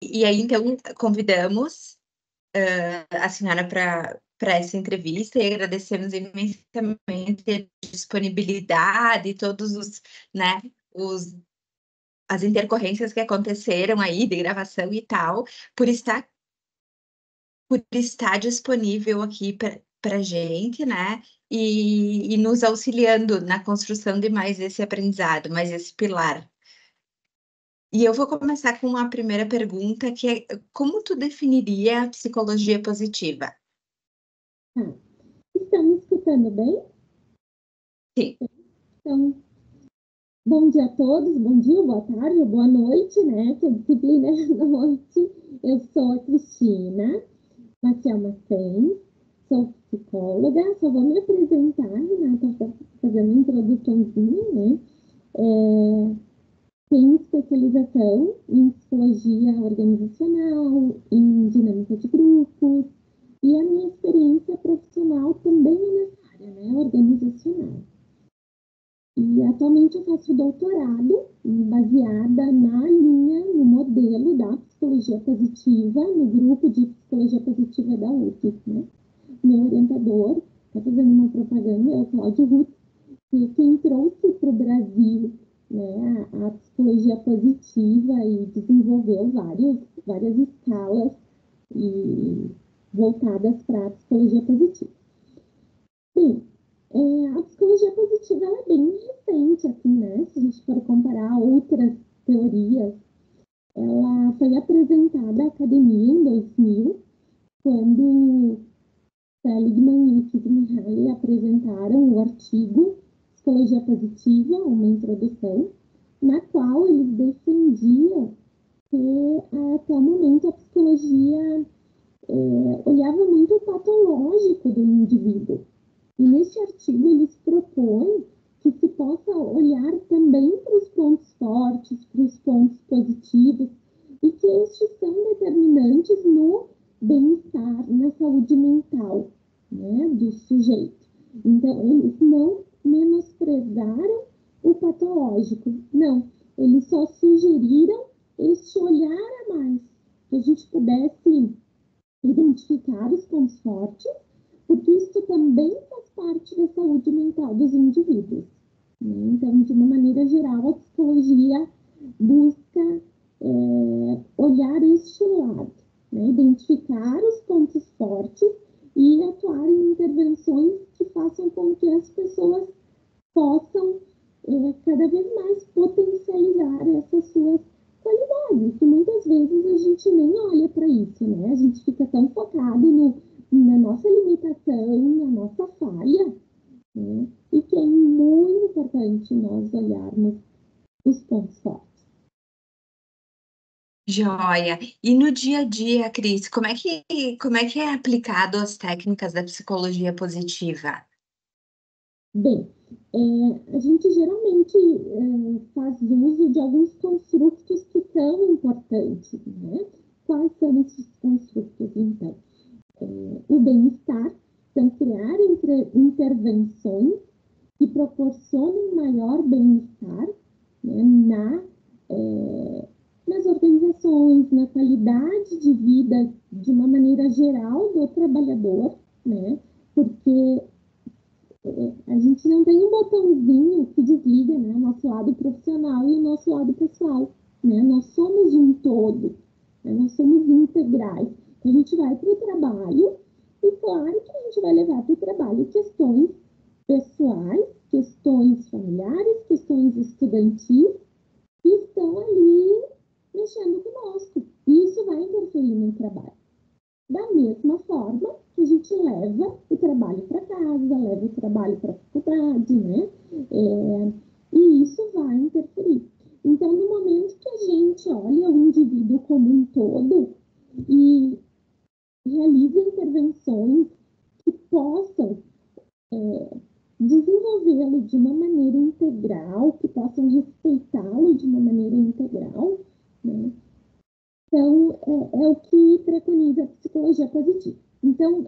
E aí, então, convidamos a senhora para essa entrevista e agradecemos imensamente a disponibilidade e todos os, né, as intercorrências que aconteceram aí de gravação e tal, por estar, por estar disponível aqui para a gente, né? E nos auxiliando na construção de mais esse aprendizado, mais esse pilar. E eu vou começar com a primeira pergunta, que é como tu definiria a psicologia positiva? Estão me escutando bem? Sim. Então, bom dia a todos, bom dia, boa tarde, boa noite, né? Que a disciplina é da noite. Eu sou a Cristina Maciel Macen, sou psicóloga, só vou me apresentar, Renata, para fazer uma introduçãozinha, né? Tenho especialização em psicologia organizacional, em dinâmica de grupos, e a minha experiência profissional também é nessa área, né? Organizacional. E atualmente eu faço doutorado baseada na linha, no modelo da psicologia positiva, no grupo de psicologia positiva da UF, né? Meu orientador, está fazendo uma propaganda, é o Cláudio Ruth, que quem trouxe para o Brasil, né, a psicologia positiva e desenvolveu várias escalas e voltadas para a psicologia positiva. Bem, a psicologia positiva ela é bem recente, assim, né? Se a gente for comparar outras teorias, ela foi apresentada à academia em 2000, quando Seligman e Csikszentmihalyi apresentaram o artigo Psicologia Positiva, uma introdução, na qual eles defendiam que até o momento a psicologia olhava muito o patológico do indivíduo. E neste artigo eles propõem que se possa olhar também para os pontos fortes, para os pontos positivos, e que estes são determinantes no bem-estar, na saúde mental, né, do sujeito. Então, eles não menosprezaram o patológico, não. Eles só sugeriram este olhar a mais, que a gente pudesse identificar os pontos fortes, porque isso também faz parte da saúde mental dos indivíduos. Né? Então, de uma maneira geral, a psicologia busca olhar este lado, né? Identificar os pontos fortes e atuar em intervenções que façam com que as pessoas possam cada vez mais potencializar essas suas qualidades, que muitas vezes a gente nem olha para isso, né? A gente fica tão focado na nossa limitação, na nossa falha, né? E que é muito importante nós olharmos os pontos fortes. Joia. E no dia a dia, Cris, como é que é aplicado as técnicas da psicologia positiva? Bem, a gente geralmente faz uso de alguns construtos que são importantes, né? Quais são esses construtos, então? O bem-estar, então criar intervenções que proporcionem maior bem-estar, né, nas organizações, na qualidade de vida de uma maneira geral do trabalhador, né? Porque a gente não tem um botãozinho que desliga, né, o nosso lado profissional e o nosso lado pessoal, né? Nós somos um todo, né? Nós somos integrais. A gente vai para o trabalho e claro que a gente vai levar para o trabalho questões pessoais, questões familiares, questões estudantis que estão ali mexendo conosco. E isso vai interferir no trabalho. Da mesma forma que a gente leva o trabalho para casa, leva o trabalho para a faculdade, né? E isso vai interferir. Então, no momento que a gente olha o indivíduo como um todo e realiza intervenções que possam desenvolvê-lo de uma maneira integral, que possam respeitá-lo de uma maneira integral, né? Então, é o que preconiza a psicologia positiva. Então,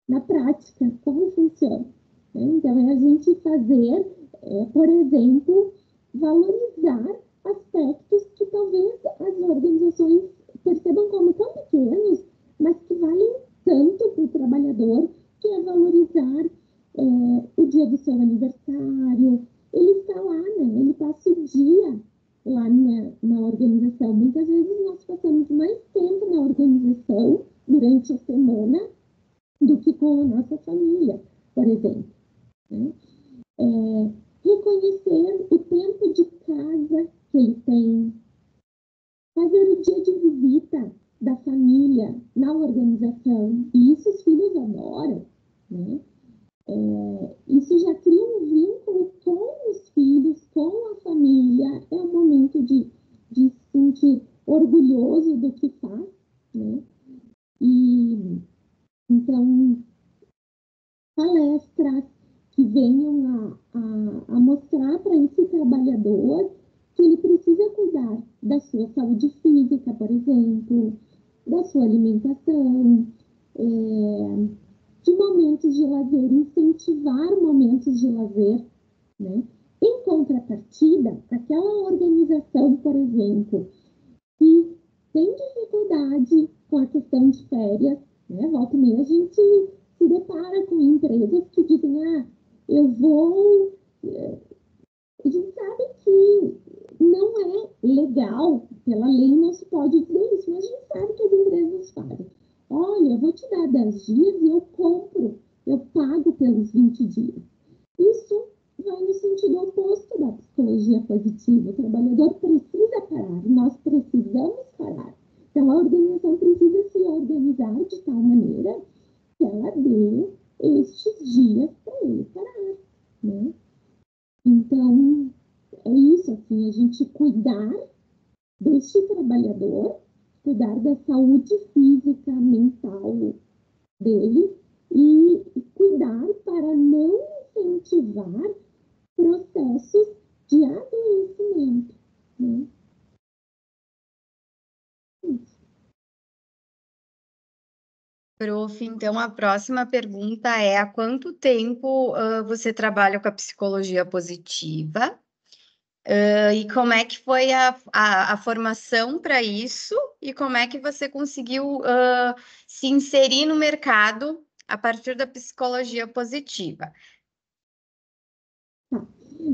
na prática, como funciona? Então, é a gente fazer, por exemplo, valorizar aspectos que talvez as organizações percebam como tão pequenos, mas que valem tanto para o trabalhador, que é valorizar o dia do seu aniversário. Ele está lá, né? Ele passa o dia lá na organização. Muitas vezes nós passamos mais tempo na organização durante a semana do que com a nossa família, por exemplo. Né? Reconhecer o tempo de casa que ele tem, fazer o dia de visita da família na organização, e isso os filhos adoram, né? Isso já cria um vínculo com os filhos, com a família, é um momento de se sentir orgulhoso do que faz, né? E então, palestras que venham a mostrar para esse trabalhador que ele precisa cuidar da sua saúde física, por exemplo, da sua alimentação, de momentos de lazer, incentivar momentos de lazer, né? Em contrapartida, aquela organização, por exemplo, que tem dificuldade com a questão de férias, né? Volta e meia a gente se depara com empresas que dizem, eu vou... A gente sabe que não é legal, pela lei não se pode dizer isso, mas a gente sabe que as empresas fazem. Olha, eu vou te dar 10 dias e eu compro, eu pago pelos 20 dias. Isso vai no sentido oposto da psicologia positiva. O trabalhador precisa parar, nós precisamos parar. Então, a organização precisa se organizar de tal maneira que ela dê estes dias para ele parar, né? Então, é isso, assim, a gente cuidar deste trabalhador, cuidar da saúde física, mental dele e cuidar para não incentivar processos de adoecimento, né? Prof, então a próxima pergunta é: há quanto tempo você trabalha com a psicologia positiva? E como é que foi a formação para isso? E como é que você conseguiu se inserir no mercado a partir da psicologia positiva?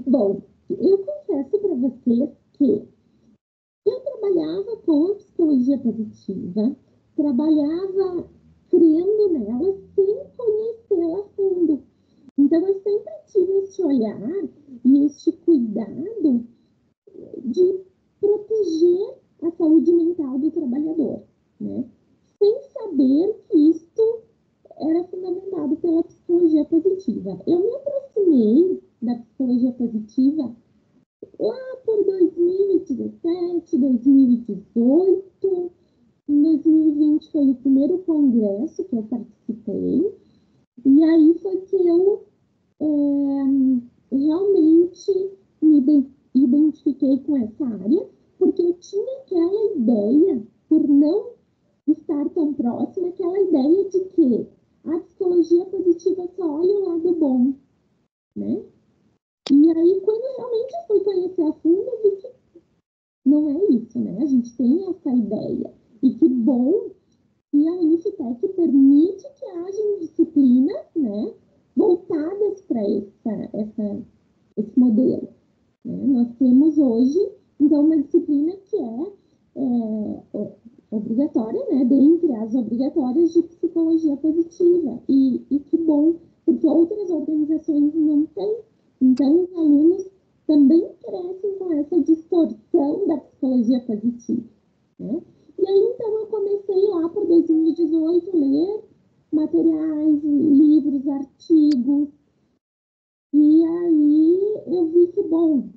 Bom, eu confesso para vocês que eu trabalhava com a psicologia positiva, trabalhava crendo nela sem conhecê-la a fundo. Então, eu sempre tive esse olhar e este cuidado de proteger a saúde mental do trabalhador, né? Sem saber que isto era fundamentado pela psicologia positiva. Eu me aproximei da psicologia positiva lá por 2017, 2018. Em 2020 foi o primeiro congresso que eu participei, e aí foi que eu realmente me identifiquei com essa área, porque eu tinha aquela ideia, por não estar tão próxima, aquela ideia de que a psicologia positiva só olha o lado bom, né? E aí, quando realmente eu fui conhecer a fundo, eu vi que não é isso, né? A gente tem essa ideia. E que bom que a Unifitec permite que haja disciplinas, né, voltadas para esse modelo. Né? Nós temos hoje, então, uma disciplina que é obrigatória, né, dentre as obrigatórias de psicologia positiva. E que bom, porque outras organizações não têm. Então, os alunos também crescem com essa distorção da psicologia positiva, né? E aí, então, eu comecei lá por 2018 a ler materiais, livros, artigos. E aí eu vi que, bom,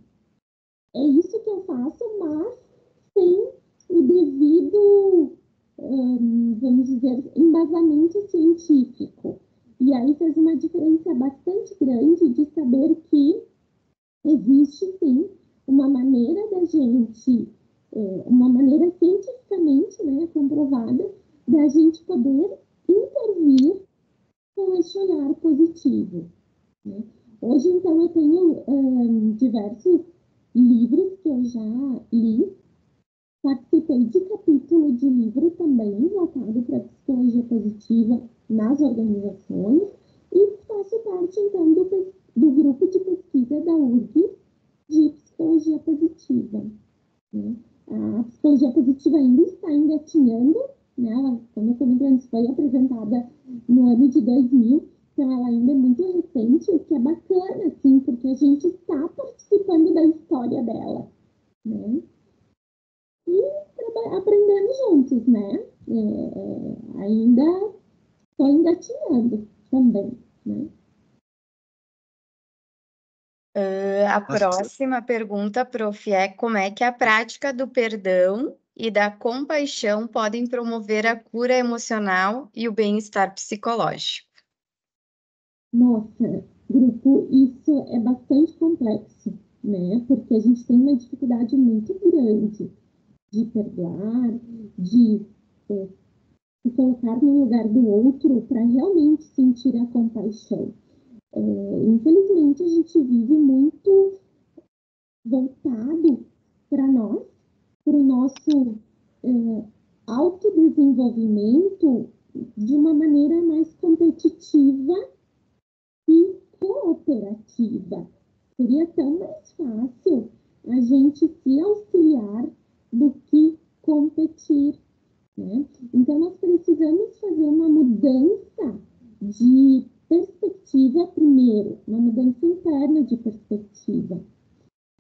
é isso que eu faço, mas sem o devido, vamos dizer, embasamento científico. E aí fez uma diferença bastante grande de saber que existe, sim, uma maneira da gente, uma maneira cientificamente, né, comprovada, da gente poder intervir com esse olhar positivo, né? Hoje, então, eu tenho diversos livros que eu já li, participei de capítulo de livro também voltado para psicologia positiva nas organizações e faço parte, então, do grupo de pesquisa da URG de psicologia positiva, né? A psicologia positiva ainda está engatinhando, né? Ela, como eu comentei antes, foi apresentada no ano de 2000, então ela ainda é muito recente, o que é bacana, assim, porque a gente está participando da história dela, né? E aprendendo juntos, né? Ainda estou engatinhando também, né? A próxima pergunta, prof, é como é que a prática do perdão e da compaixão podem promover a cura emocional e o bem-estar psicológico? Nossa, grupo, isso é bastante complexo, né? Porque a gente tem uma dificuldade muito grande de perdoar, de se colocar no lugar do outro para realmente sentir a compaixão. Infelizmente, a gente vive muito voltado para nós, para o nosso autodesenvolvimento de uma maneira mais competitiva e cooperativa. Seria tão mais fácil a gente se auxiliar do que competir, né? Então, nós precisamos fazer uma mudança de perspectiva primeiro, uma mudança interna de perspectiva.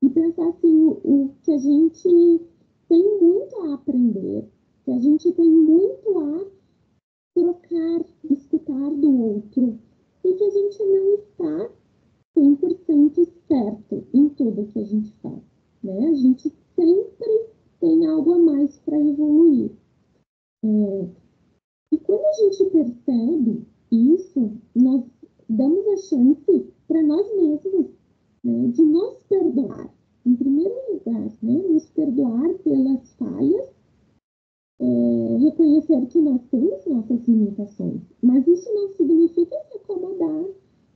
E pensar assim, o que a gente tem muito a aprender, que a gente tem muito a trocar, escutar do outro, e que a gente não está 100% certo em tudo que a gente faz, né? A gente sempre tem algo a mais para evoluir. E quando a gente percebe isso, nós damos a chance para nós mesmos, né, de nos perdoar. Em primeiro lugar, né, nos perdoar pelas falhas, reconhecer que nós temos nossas limitações, mas isso não significa se acomodar.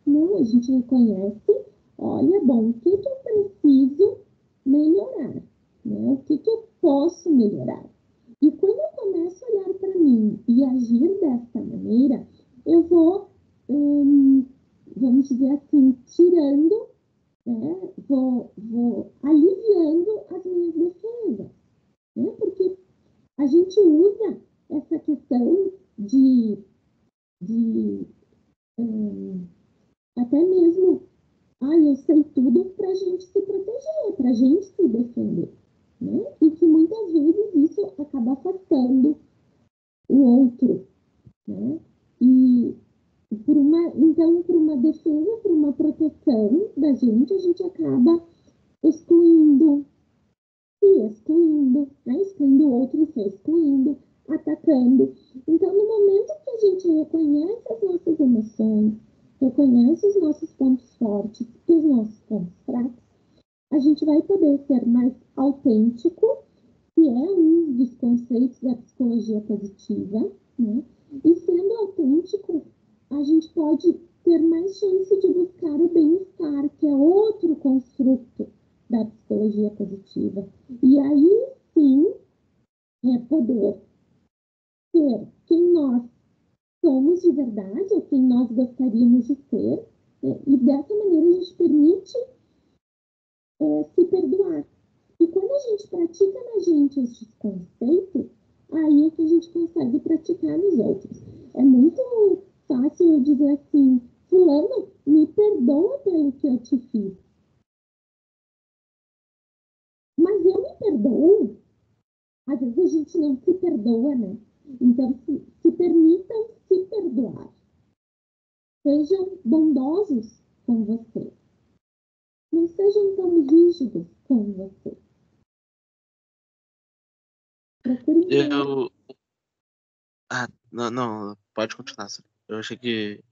Não, a gente reconhece, olha, bom, o que eu preciso melhorar, né? O que eu posso melhorar? E quando eu começo a olhar para mim e agir dessa maneira, eu vou, vamos dizer assim, tirando, né? Vou aliviando as minhas defesas, né? Porque a gente usa essa questão de até mesmo, eu sei tudo para a gente se proteger, para a gente se defender, né? E que muitas vezes isso acaba afastando o outro, né? E então, por uma defesa, por uma proteção da gente, a gente acaba excluindo, né? Excluindo o outro e se excluindo, atacando. Então, no momento que a gente reconhece as nossas emoções, reconhece os nossos pontos fortes e os nossos pontos fracos, a gente vai poder ser mais autêntico, que é um dos conceitos da psicologia positiva, né? E sendo autêntico, a gente pode ter mais chance de buscar o bem-estar, que é outro construto da psicologia positiva. E aí, sim, poder ser quem nós somos de verdade, ou quem nós gostaríamos de ser, e dessa maneira a gente permite se perdoar. E quando a gente pratica na gente esses conceitos, aí é que a gente consegue praticar nos outros. É muito fácil eu dizer assim, fulano, me perdoa pelo que eu te fiz. Mas eu me perdoo? Às vezes a gente não se perdoa, né? Então, se permitam se perdoar. Sejam bondosos com você. Não sejam tão rígidos com você. Eu. Não, pode continuar. Eu achei que.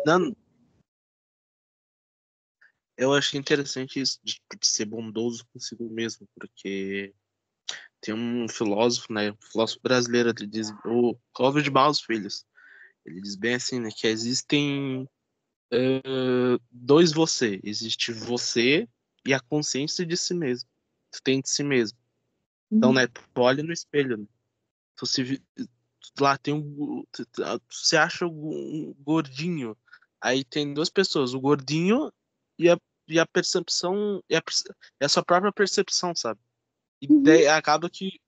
Não, eu achei interessante isso de ser bondoso consigo mesmo, porque tem um filósofo, né? Um filósofo brasileiro, ele diz, o Clóvis de Barros Filhos, ele diz bem assim, né? Que existem dois você. Existe você e a consciência de si mesmo. Tu tem de si mesmo. Então, né, tu olha no espelho, né? Tu se, lá tem você acha um gordinho, aí tem duas pessoas, o gordinho e a percepção, e a sua própria percepção, sabe? E daí acaba que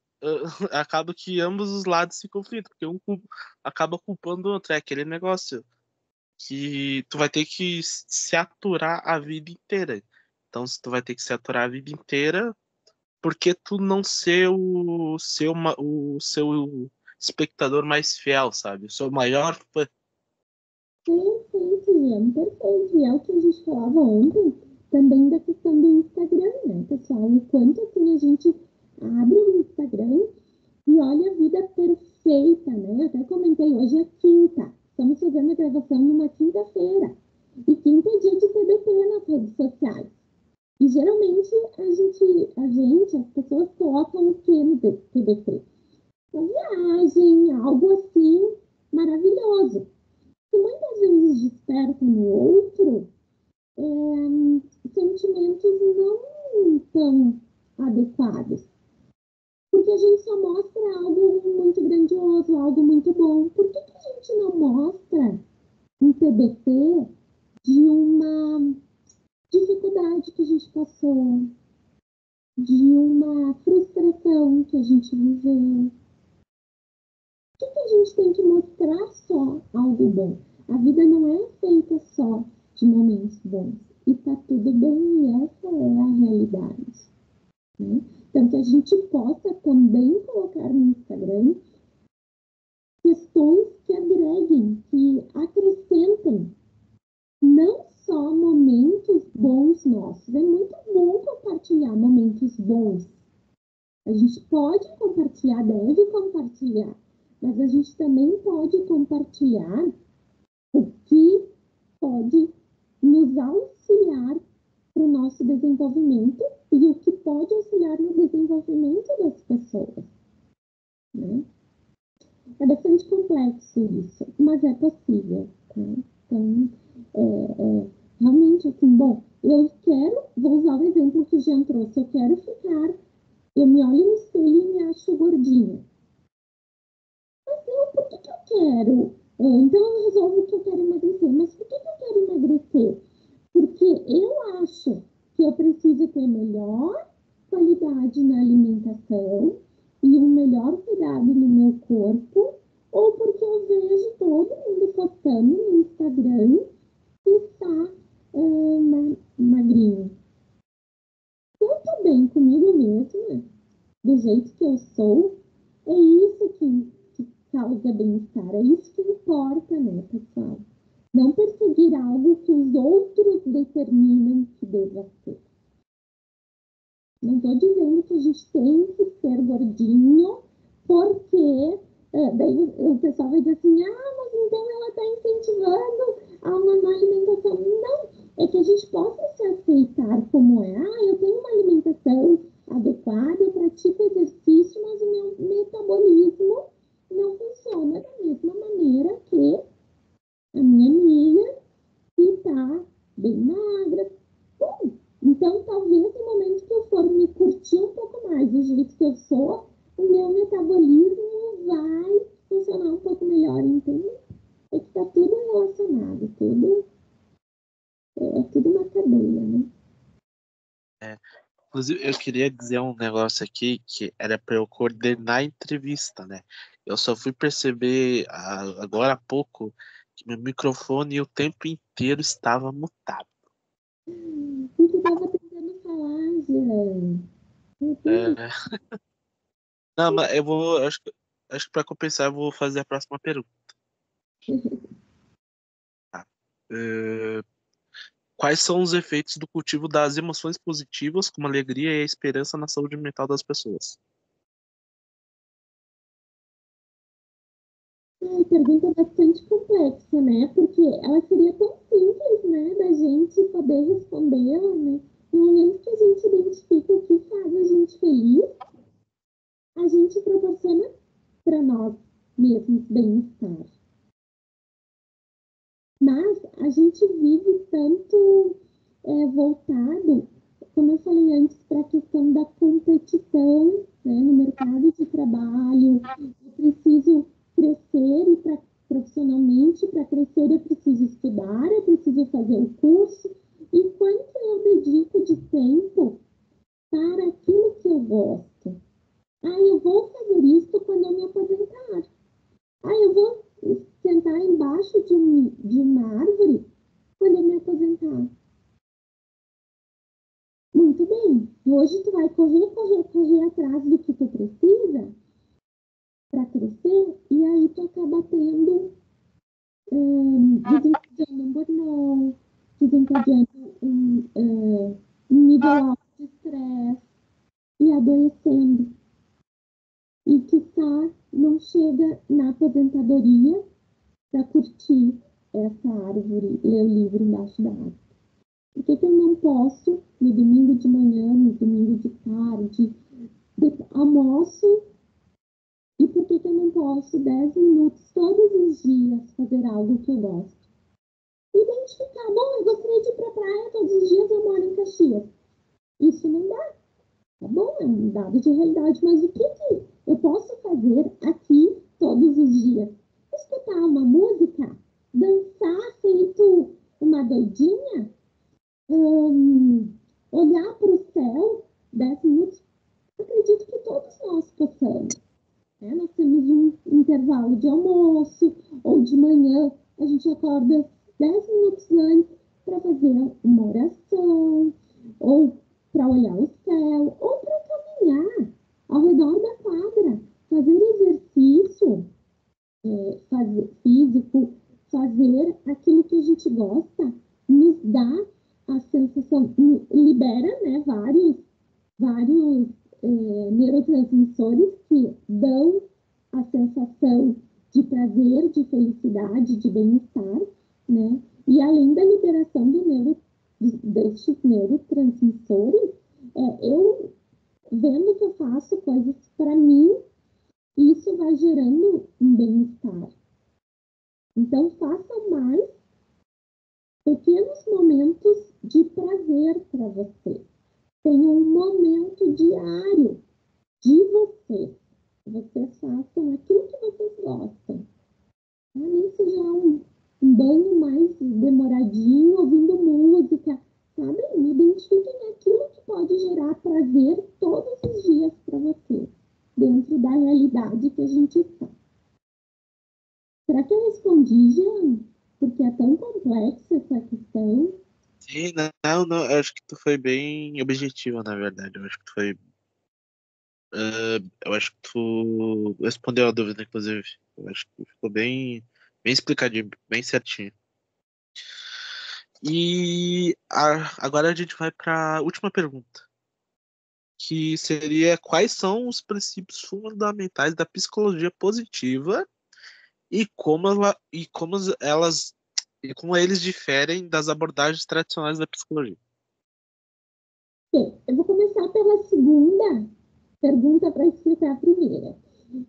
ambos os lados se conflitam, porque acaba culpando o outro, é aquele negócio que tu vai ter que se aturar a vida inteira. Então, se tu vai ter que se aturar a vida inteira, por que tu não ser o seu espectador mais fiel, sabe? O seu maior fã. Perfeito, Jean, perfeito. E é o que a gente falava ontem, também da questão do Instagram, né, pessoal? O quanto assim a gente abre o Instagram e olha a vida perfeita, né? Eu até comentei, hoje é quinta, estamos fazendo a gravação numa quinta-feira. E quinta é dia de TBT nas redes sociais. E geralmente as pessoas colocam o que no TBT? Uma viagem, algo assim maravilhoso. Que muitas vezes desperta no outro sentimentos não tão adequados. Porque a gente só mostra algo muito grandioso, algo muito bom. Por que a gente não mostra um TBT de uma dificuldade que a gente passou, de uma frustração que a gente viveu? Por que a gente tem que mostrar só algo bom? A vida não é feita só de momentos bons. E tá tudo bem, e essa é a realidade. Né? Então, que a gente possa também colocar no Instagram questões que agreguem, que acrescentem não só momentos bons nossos. É muito bom compartilhar momentos bons. A gente pode compartilhar, deve compartilhar, mas a gente também pode compartilhar o que pode nos auxiliar para o nosso desenvolvimento e o que pode auxiliar no desenvolvimento das pessoas. Né? É bastante complexo isso, mas é possível. Tá? Então, realmente, assim, bom, vou usar o exemplo que o Jean trouxe, eu me olho no espelho e me acho gordinha. Mas não, por que eu quero? Então eu resolvo que eu quero emagrecer. Mas por que eu quero emagrecer? Porque eu acho que eu preciso ter melhor qualidade na alimentação e um melhor cuidado no meu corpo, ou porque eu vejo todo mundo postando no Instagram que está magrinho. Eu tô bem comigo mesma, do jeito que eu sou, é isso que causa bem-estar, é isso que importa, né, pessoal? Não perseguir algo que os outros determinam que deva ser. Não estou dizendo que a gente tem que ser gordinho, porque daí o pessoal vai dizer assim, mas então ela está incentivando a uma má alimentação. Não, é que a gente possa se aceitar como é. Eu tenho uma alimentação adequada, eu pratico exercício, mas o meu metabolismo não funciona da mesma maneira que a minha amiga que está bem magra. Bom, então talvez no momento que eu for me curtir um pouco mais do jeito que eu sou, o meu metabolismo vai funcionar um pouco melhor, entende? É que está tudo relacionado, tudo uma cadeia, né? Inclusive, eu queria dizer um negócio aqui que era para eu coordenar a entrevista, né? Eu só fui perceber agora há pouco que meu microfone o tempo inteiro estava mutado. O que eu estava tentando falar, Jean? Não, mas acho que para compensar, eu vou fazer a próxima pergunta. Tá? Quais são os efeitos do cultivo das emoções positivas, como a alegria e a esperança na saúde mental das pessoas? Pergunta bastante complexa, né? Porque ela seria tão simples, né? Da gente poder respondê-la, né? No momento que a gente identifica o que faz a gente feliz, a gente proporciona para nós mesmos bem-estar. Mas a gente vive tanto voltado como eu falei antes, para a questão da competição, né, no mercado de trabalho. Eu preciso crescer e profissionalmente, para crescer eu preciso estudar, eu preciso fazer o curso. E quanto eu dedico de tempo para aquilo que eu gosto? Eu vou fazer isso quando eu me aposentar. Eu vou sentar embaixo de uma árvore quando eu me aposentar. Muito bem. Hoje tu vai correr atrás do que tu precisa para crescer, e aí tu acaba tendo, desencadeando um burnout, desencadeando um nível alto de estresse e adoecendo. E quiçá não chega na aposentadoria para curtir essa árvore, ler o livro embaixo da árvore. Por que eu não posso, no domingo de manhã, no domingo de tarde, almoço, e por que eu não posso 10 minutos todos os dias fazer algo que eu gosto? Identificar, bom, eu gostaria de ir para a praia todos os dias, eu moro em Caxias. Isso não dá, tá bom? É um dado de realidade, mas o que eu posso fazer aqui todos os dias? Escutar uma música, dançar feito uma doidinha, olhar para o céu 10 minutos. Acredito que todos nós possamos. Né? Nós temos um intervalo de almoço, ou de manhã a gente acorda 10 minutos antes para fazer uma oração, ou para olhar o céu, ou para caminhar ao redor da quadra, fazer exercício físico, fazer aquilo que a gente gosta, nos dá a sensação, libera, né, vários neurotransmissores que dão a sensação de prazer, de felicidade, de bem-estar, né? E além da liberação destes neurotransmissores, eu vendo que eu faço coisas para mim, isso vai gerando um bem-estar. Então, façam mais pequenos momentos de prazer para você. Tenha um momento diário de vocês. Vocês façam aquilo que vocês gostam. Nem seja um banho mais demoradinho, ouvindo música, sabe? Identifiquem aquilo que pode gerar prazer todos os dias para você, dentro da realidade que a gente está. Será que eu respondi, Jean? Porque é tão complexa essa questão. Sim, não, eu acho que tu foi bem objetiva, na verdade. Eu acho que tu foi. Eu acho que tu respondeu a dúvida, inclusive. Eu acho que ficou bem explicadinho, bem certinho. E agora a gente vai para a última pergunta, que seria quais são os princípios fundamentais da psicologia positiva e como eles diferem das abordagens tradicionais da psicologia. Bem, eu vou começar pela segunda pergunta para explicar a primeira.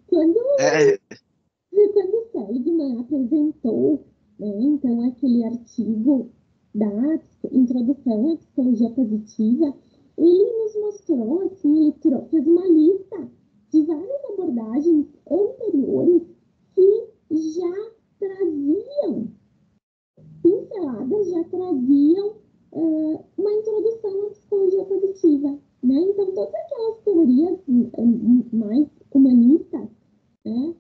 Quando o Seligman apresentou, né, então, aquele artigo da introdução à psicologia positiva, ele nos mostrou, assim, ele fez uma lista de várias abordagens anteriores que já traziam pinceladas, já traziam uma introdução à psicologia positiva, né? Então, todas aquelas teorias mais humanistas, né,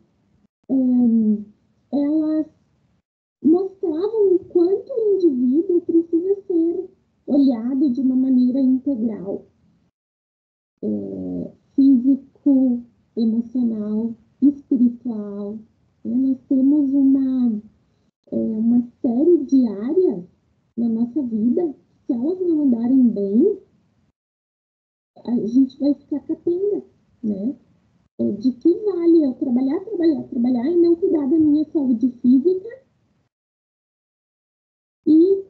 elas mostravam o quanto o indivíduo precisa ser olhado de uma maneira integral, físico, emocional, espiritual. Né? Nós temos uma série de áreas na nossa vida, se elas não andarem bem, a gente vai ficar capenga, né? De que vale eu trabalhar e não cuidar da minha saúde física e,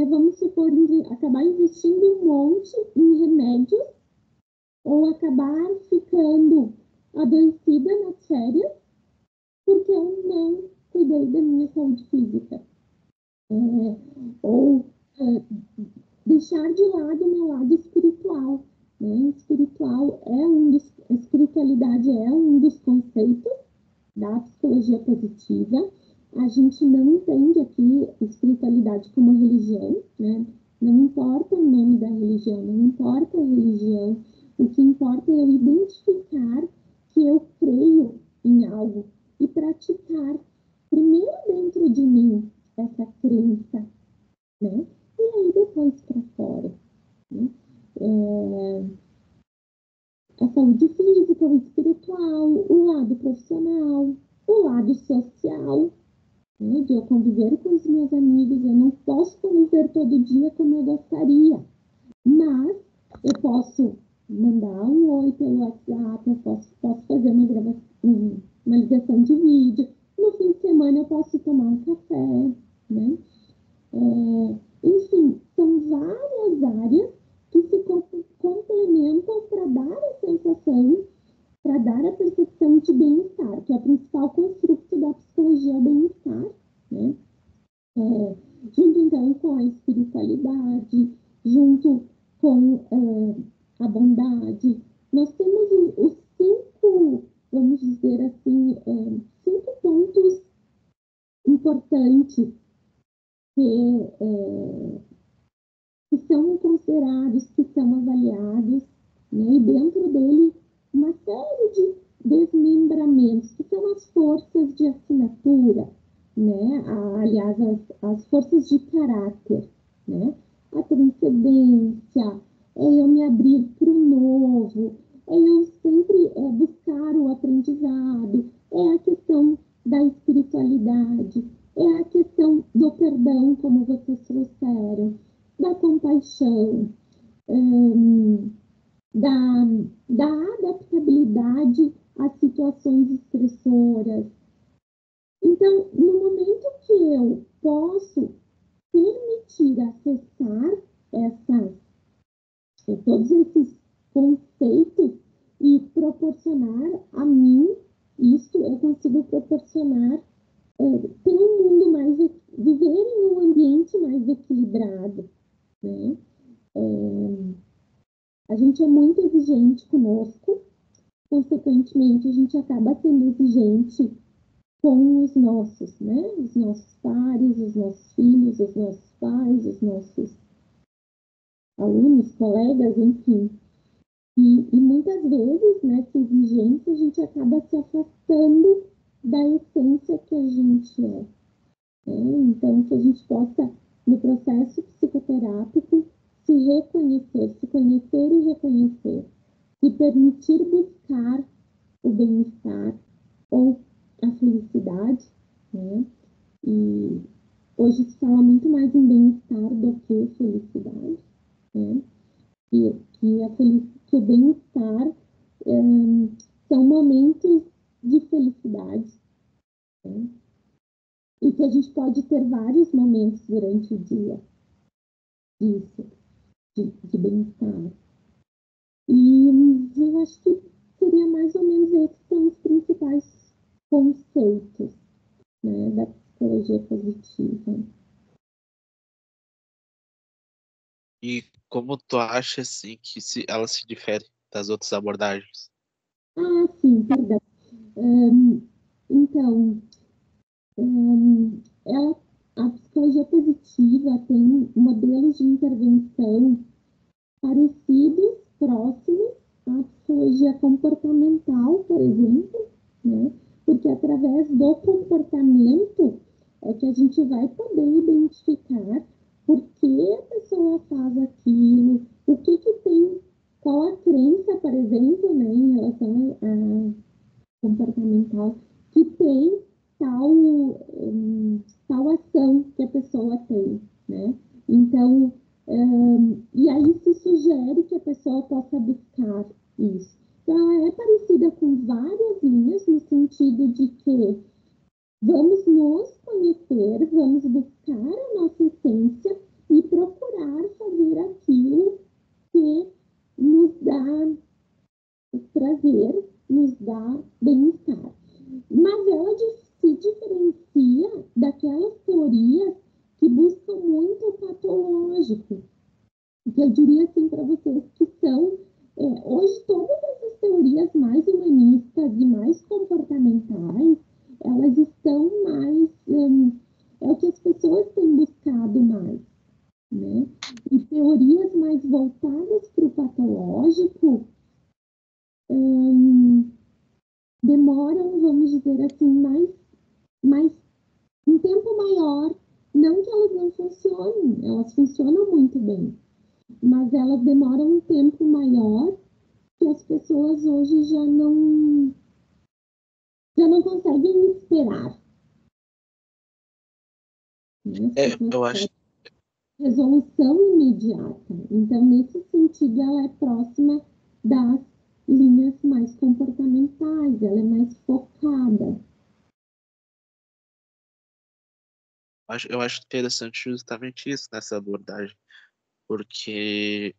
vamos supor, acabar investindo um monte em remédios ou acabar ficando adoecida nas férias porque eu não cuidei da minha saúde física. Ou deixar de lado o meu lado espiritual, né? A espiritualidade é um dos conceitos da psicologia positiva. A gente não entende aqui espiritualidade como religião, né? Não importa o nome da religião, não importa a religião, o que importa é eu identificar que eu creio em algo e praticar primeiro dentro de mim essa crença, né? E aí depois para fora, né? A saúde física, o espiritual, o lado profissional, o lado social, né? De eu conviver com os meus amigos. Eu não posso conviver todo dia como eu gostaria, mas eu posso mandar um oi pelo WhatsApp, eu posso fazer uma ligação de vídeo. No fim de semana eu posso tomar um café, né? Enfim, são várias áreas que se complementam para dar a sensação, para dar a percepção de bem-estar, que é o principal construto da psicologia, o bem-estar, né? Junto, então, com a espiritualidade, junto com a bondade. Nós temos os 5, vamos dizer assim, 5 pontos importantes que são considerados, que são avaliados, né? E dentro dele uma série de desmembramentos, que são as forças de assinatura, né? Aliás, as forças de caráter, né? A transcendência, é eu me abrir para o novo, é eu sempre buscar o aprendizado, é a questão da espiritualidade, é a questão do perdão, como vocês trouxeram, da compaixão, da adaptabilidade às situações estressoras. Então, no momento que eu posso permitir acessar todos esses conceitos e proporcionar a mim isso, eu consigo proporcionar ter um mundo mais, viver em um ambiente mais equilibrado, né? A gente é muito exigente conosco, consequentemente a gente acaba sendo exigente com os nossos, né? Os nossos pares, os nossos filhos, os nossos pais, os nossos alunos, colegas, enfim. E muitas vezes, nessa exigência, a gente acaba se afastando da essência que a gente é. Então, que a gente possa, no processo psicoterápico, se reconhecer, se conhecer e reconhecer, se permitir buscar o bem-estar ou a felicidade, né? E hoje se fala muito mais em bem-estar do que felicidade, né? Que o bem-estar são momentos de felicidade, né? E que a gente pode ter vários momentos durante o dia disso, de bem-estar. E eu acho que seria mais ou menos esses são os principais conceitos, né, da psicologia positiva. E como tu acha, assim, que ela se difere das outras abordagens? Ah, sim, perdão. Então, a psicologia positiva tem modelos de intervenção parecidos, próximos à psicologia comportamental, por exemplo, né? Porque através do comportamento é que a gente vai poder identificar por que a pessoa faz aquilo, o que tem, qual a crença, por exemplo, né, em relação a comportamental, que tem tal ação que a pessoa tem, né? Então, e aí se sugere que a pessoa possa buscar isso. Então, ela é parecida com várias linhas, no sentido de que vamos nos conhecer, vamos buscar a nossa essência e procurar fazer aquilo que nos dá prazer, nos dá bem-estar. Mas ela se diferencia daquelas teorias que buscam muito o patológico, comportamentais, elas estão mais, é o que as pessoas têm buscado mais, né? E teorias mais voltadas para o patológico demoram, vamos dizer assim, mais um tempo maior. Não que elas não funcionem, elas funcionam muito bem, mas elas demoram um tempo maior que as pessoas hoje já não conseguem esperar. Eu acho. Resolução imediata. Então, nesse sentido, ela é próxima das linhas mais comportamentais, ela é mais focada. Eu acho interessante justamente isso nessa abordagem, porque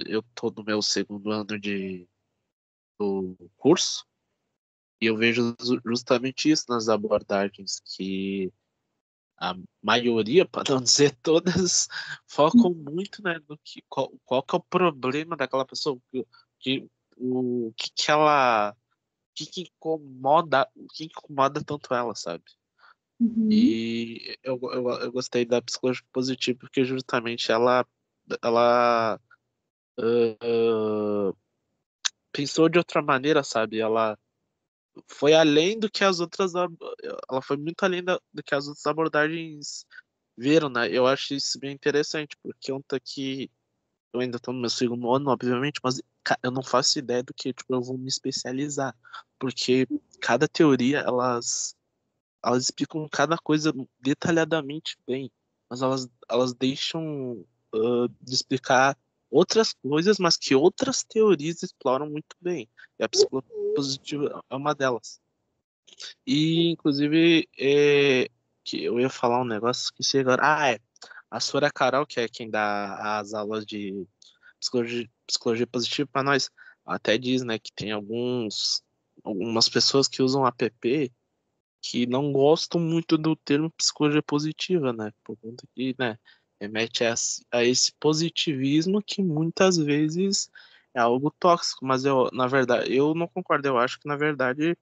eu tô no meu segundo ano do curso e eu vejo justamente isso nas abordagens, que a maioria, para não dizer todas, focam muito, né, no qual que é o problema daquela pessoa, que, o que ela, o que incomoda tanto ela, sabe? Uhum. E eu gostei da psicologia positiva porque justamente ela pensou de outra maneira, sabe? Ela foi além do que as outras, ela foi muito além do que as outras abordagens viram, né? Eu acho isso bem interessante, porque ontem aqui eu ainda estou no meu segundo ano, obviamente, mas eu não faço ideia do que tipo, eu vou me especializar, porque cada teoria elas explicam cada coisa detalhadamente bem, mas elas deixam de explicar outras coisas, mas que outras teorias exploram muito bem. E a psicologia positiva é uma delas. E, inclusive, que eu ia falar um negócio que chega agora. A Sora Carol, que é quem dá as aulas de psicologia positiva para nós, até diz, né, que tem algumas pessoas que usam app que não gostam muito do termo psicologia positiva, né? Por conta que, né, remete a esse positivismo que muitas vezes é algo tóxico, mas na verdade, eu não concordo. Eu acho que, na verdade,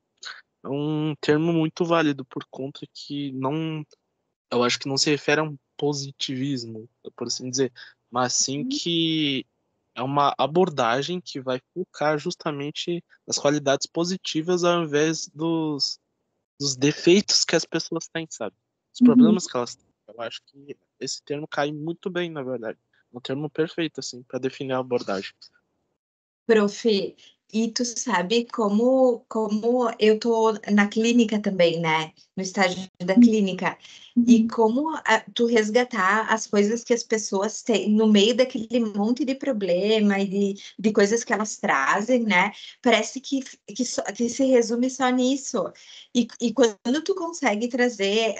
é um termo muito válido por conta que eu acho que não se refere a um positivismo, por assim dizer, mas sim que é uma abordagem que vai focar justamente nas qualidades positivas ao invés dos defeitos que as pessoas têm, sabe? Os Uhum. problemas que elas têm. Eu acho que esse termo cai muito bem, na verdade. É um termo perfeito, assim, para definir a abordagem. Prof, e tu sabe como eu tô na clínica também, né? No estágio da clínica. E Uhum. como tu resgatar as coisas que as pessoas têm no meio daquele monte de problema e de coisas que elas trazem, né? Parece que se resume só nisso. E quando tu consegue trazer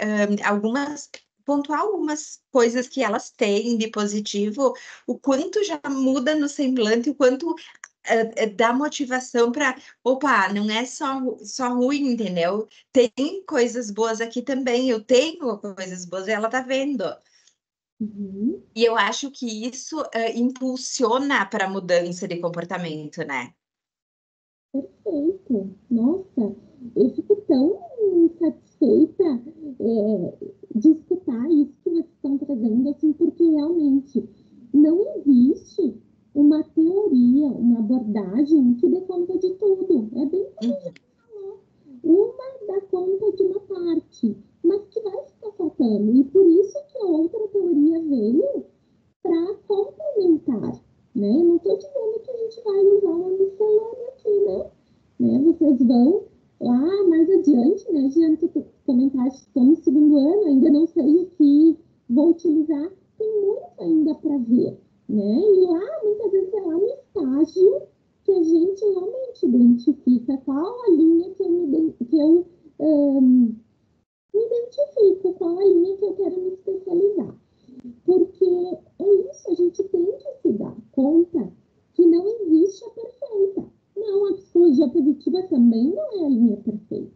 pontuar algumas coisas que elas têm de positivo, o quanto já muda no semblante, o quanto dá motivação para, opa, não é só ruim, entendeu? Tem coisas boas aqui também, eu tenho coisas boas e ela tá vendo. Uhum. E eu acho que isso impulsiona para a mudança de comportamento, né? Perfeito. Nossa, eu fico tão satisfeita de escutar isso que vocês estão trazendo, assim, porque realmente não existe uma teoria, uma abordagem que dê conta de tudo. É bem como a gente falou. Uma dá conta de uma parte, mas que vai ficar faltando. E por isso que a outra teoria veio para complementar, né? Eu não estou dizendo que a gente vai usar uma miscelânea aqui, né? Vocês vão lá mais adiante, né? Diante do comentário, estou no segundo ano, ainda não sei o que vou utilizar, tem muito ainda para ver, né? E lá, muitas vezes, é lá no estágio que a gente realmente identifica qual a linha que eu me identifico, qual a linha que eu quero me especializar. Porque é isso, a gente tem que se dar conta que não existe a perfeita. Não, a psicologia positiva também não é a linha perfeita.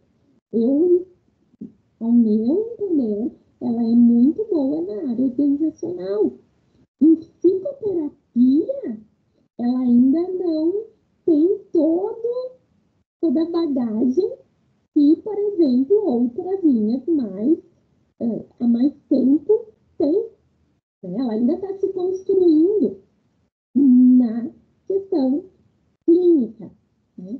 Ao meu entender, ela é muito boa na área organizacional. Em psicoterapia, ela ainda não tem toda a bagagem que exemplo, outras linhas mais, há mais tempo tem, né? Ela ainda está se construindo na questão clínica, né?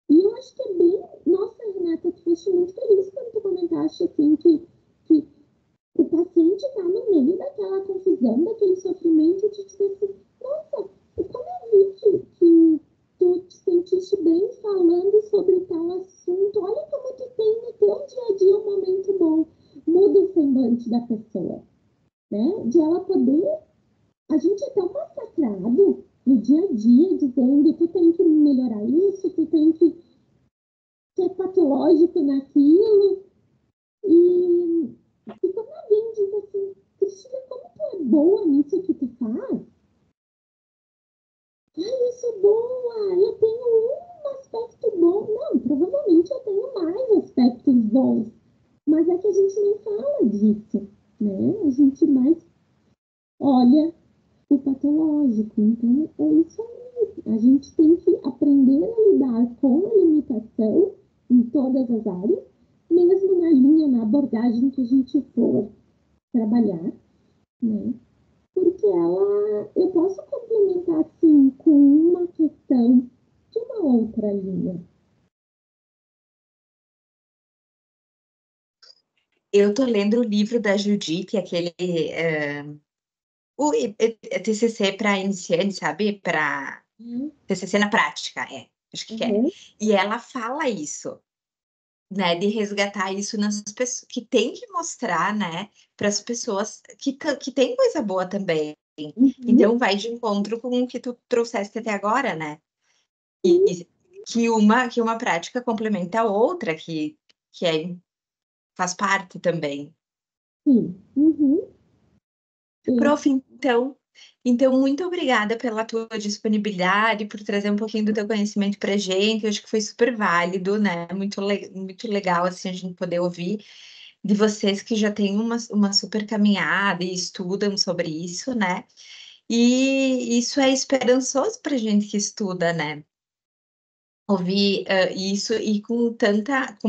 E eu acho que é bem... Nossa, Renata, tu foste muito feliz quando tu comentaste, assim, que o paciente está no meio daquela confusão, daquele sofrimento, e tu disse assim, nossa, como eu vi que tu te sentiste bem falando sobre tal assunto, olha como tu tem no teu dia a dia um momento bom, muda o semblante da pessoa, né? De ela poder... A gente é tão massacrado no dia a dia, dizendo, tu tem que melhorar isso, tu tem que ser patológico naquilo, e quando alguém diz assim, Cristina, como tu é boa nisso que tu faz? Ai, eu sou boa, eu tenho um aspecto bom. Não, provavelmente eu tenho mais aspectos bons, mas é que a gente não fala disso, né? A gente mais olha o patológico. Então, é isso aí. A gente tem que aprender a lidar com a limitação em todas as áreas, mesmo na linha, na abordagem que a gente for trabalhar, né? Porque eu posso complementar, sim, com uma questão de uma outra linha. Eu tô lendo o livro da Judite, aquele... o TCC para iniciante, sabe? Para TCC na prática, acho que é. E ela fala isso, né? De resgatar isso nas pessoas, que tem que mostrar, né? Para as pessoas que tem coisa boa também. Então, vai de encontro com o que tu trouxeste até agora, né? E que uma prática complementa a outra, que faz parte também. Sim. Prof, então, muito obrigada pela tua disponibilidade, por trazer um pouquinho do teu conhecimento para a gente. Eu acho que foi super válido, né? Muito legal, assim, a gente poder ouvir de vocês que já têm uma super caminhada e estudam sobre isso, né? E isso é esperançoso para a gente que estuda, né? Ouvir isso e com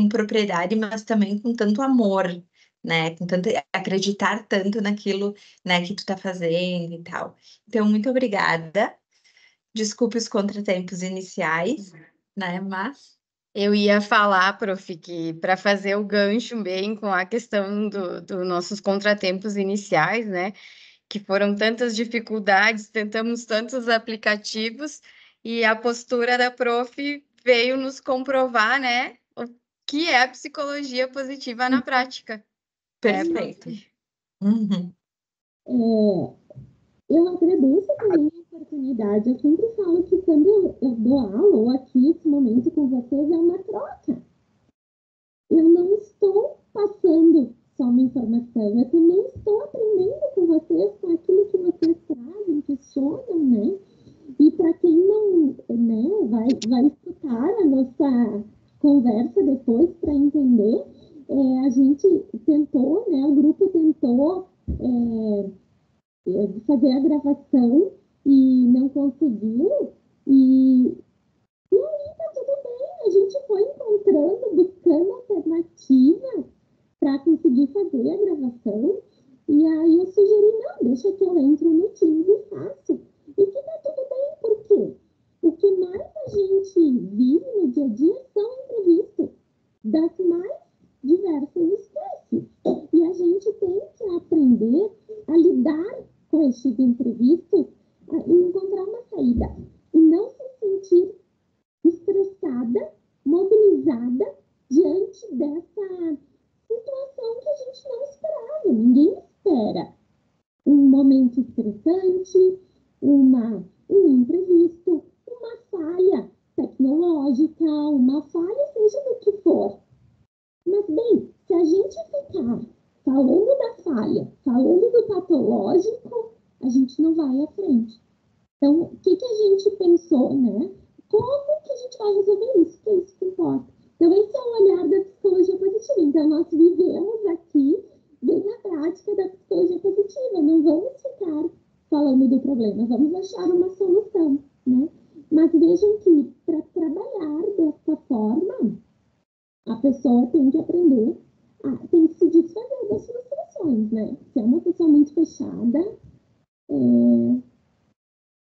propriedade, mas também com tanto amor, né? Com tanto acreditar tanto naquilo, né, que tu tá fazendo e tal. Então, muito obrigada. Desculpe os contratempos iniciais, né? Mas eu ia falar, prof, que para fazer o gancho bem com a questão dos nossos contratempos iniciais, né? Que foram tantas dificuldades, tentamos tantos aplicativos, e a postura da prof veio nos comprovar, né? O que é a psicologia positiva na prática. perfeito. Uhum. Eu agradeço também a oportunidade. Eu sempre falo que quando eu dou aula, ou aqui, esse momento com vocês, é uma troca. Eu não estou passando só uma informação, eu também estou aprendendo com vocês, com aquilo que vocês trazem, questionam, né? E para quem não, né, vai escutar a nossa conversa depois para entender, a gente tentou, né, o grupo tentou fazer a gravação e não conseguiu, e aí tá tudo bem, a gente foi encontrando, buscando alternativa para conseguir fazer a gravação, e aí eu sugeri, não, deixa que eu entro no Teams e faço. E que tá tudo bem, por quê? O que mais a gente vive no dia a dia são entrevistas das mais diversas espécies. E a gente tem que aprender a lidar com esses imprevistos e encontrar uma saída. E não se sentir estressada, mobilizada diante dessa situação que a gente não esperava. Ninguém espera um momento estressante, um imprevisto, uma falha tecnológica, uma falha, seja do que for. Mas, bem, se a gente ficar falando da falha, falando do patológico, a gente não vai à frente. Então, o que a gente pensou, né? Como que a gente vai resolver isso? Que é isso que importa. Então, esse é o olhar da psicologia positiva. Então, nós vivemos aqui bem a prática da psicologia positiva. Não vamos ficar falando do problema, vamos achar uma solução, né? Mas vejam que para trabalhar dessa forma, a pessoa tem que aprender, tem que se desfazer das frustrações, né? Se é uma pessoa muito fechada,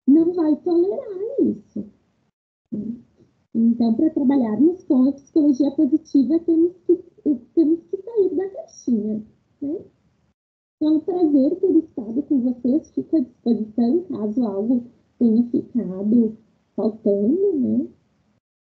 não vai tolerar isso. Né? Então, para trabalharmos com a psicologia positiva, temos que sair da caixinha, né? Então, é um prazer ter estado com vocês. Fico à disposição caso algo tenha ficado faltando, né?